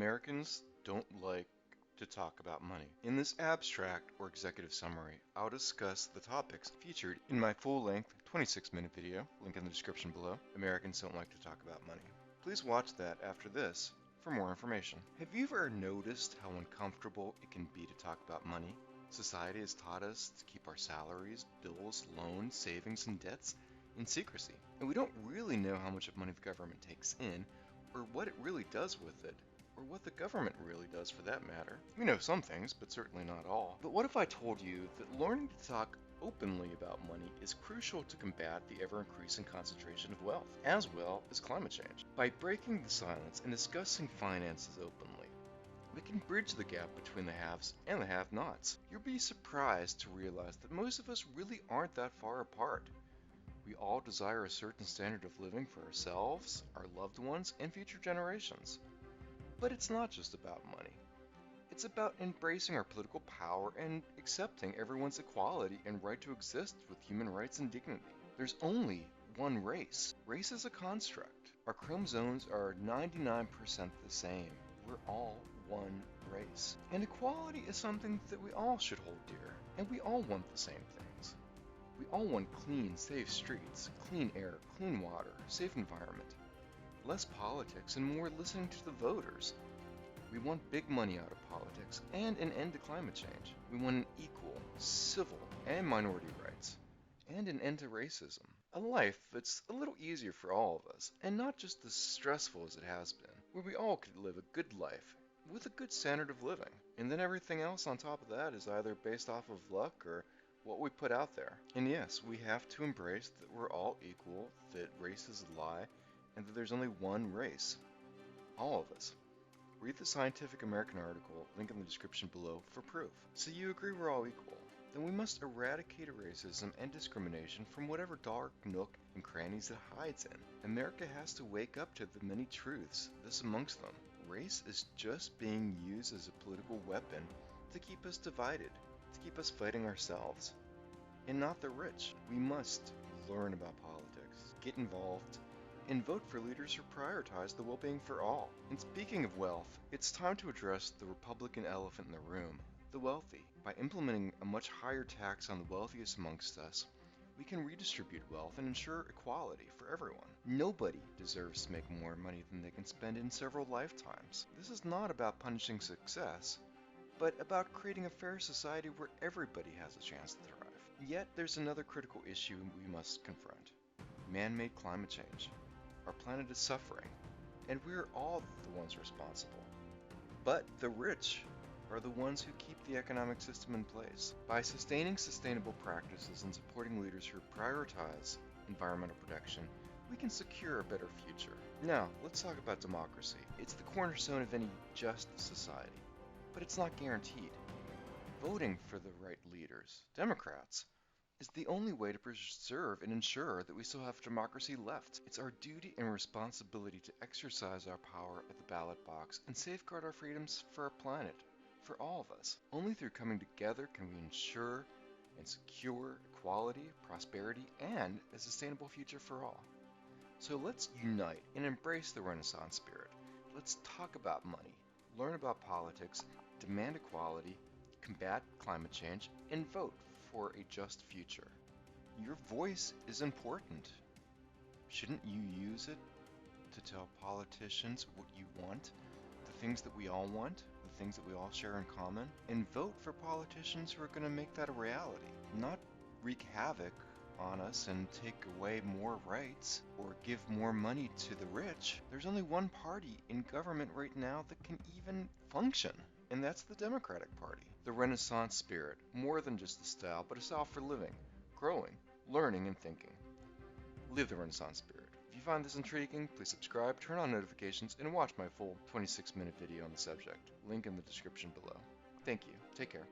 Americans don't like to talk about money. In this abstract or executive summary, I'll discuss the topics featured in my full-length 26-minute video, link in the description below. Americans don't like to talk about money. Please watch that after this for more information. Have you ever noticed how uncomfortable it can be to talk about money? Society has taught us to keep our salaries, bills, loans, savings, and debts in secrecy, and we don't really know how much of money the government takes in, or what it really does with it, or what the government really does for that matter. We know some things, but certainly not all. But what if I told you that learning to talk openly about money is crucial to combat the ever-increasing concentration of wealth, as well as climate change? By breaking the silence and discussing finances openly, we can bridge the gap between the haves and the have-nots. You'll be surprised to realize that most of us really aren't that far apart. We all desire a certain standard of living for ourselves, our loved ones, and future generations. But it's not just about money. It's about embracing our political power and accepting everyone's equality and right to exist with human rights and dignity. There's only one race. Race is a construct. Our chromosomes are 99% the same. We're all one race. And equality is something that we all should hold dear, and we all want the same things. We all want clean, safe streets, clean air, clean water, safe environment, less politics, and more listening to the voters. We want big money out of politics and an end to climate change. We want an equal, civil, and minority rights, and an end to racism. A life that's a little easier for all of us, and not just as stressful as it has been, where we all could live a good life with a good standard of living. And then everything else on top of that is either based off of luck or what we put out there. And yes, we have to embrace that we're all equal, that race is a lie, and that there's only one race. All of us. Read the Scientific American article, link in the description below, for proof. So you agree we're all equal? Then we must eradicate racism and discrimination from whatever dark nook and crannies it hides in. America has to wake up to the many truths, this amongst them. Race is just being used as a political weapon to keep us divided, to keep us fighting ourselves, and not the rich. We must learn about politics, get involved, and vote for leaders who prioritize the well-being for all. And speaking of wealth, it's time to address the Republican elephant in the room, the wealthy. By implementing a much higher tax on the wealthiest amongst us, we can redistribute wealth and ensure equality for everyone. Nobody deserves to make more money than they can spend in several lifetimes. This is not about punishing success, but about creating a fair society where everybody has a chance to thrive. Yet there's another critical issue we must confront: man-made climate change. Our planet is suffering, and we're all the ones responsible. But the rich are the ones who keep the economic system in place. By sustaining sustainable practices and supporting leaders who prioritize environmental protection, we can secure a better future. Now, let's talk about democracy. It's the cornerstone of any just society, but it's not guaranteed. Voting for the right leaders, Democrats, is the only way to preserve and ensure that we still have democracy left. It's our duty and responsibility to exercise our power at the ballot box and safeguard our freedoms for our planet, for all of us. Only through coming together can we ensure and secure equality, prosperity, and a sustainable future for all. So let's unite and embrace the Renaissance spirit. Let's talk about money, learn about politics, demand equality, combat climate change, and vote for a just future. Your voice is important. Shouldn't you use it to tell politicians what you want, the things that we all want, the things that we all share in common, and vote for politicians who are going to make that a reality, not wreak havoc on us and take away more rights or give more money to the rich. There's only one party in government right now that can even function, and that's the Democratic Party. The Renaissance spirit, more than just a style, but a style for living, growing, learning, and thinking. Live the Renaissance spirit. If you find this intriguing, please subscribe, turn on notifications, and watch my full 26-minute video on the subject. Link in the description below. Thank you. Take care.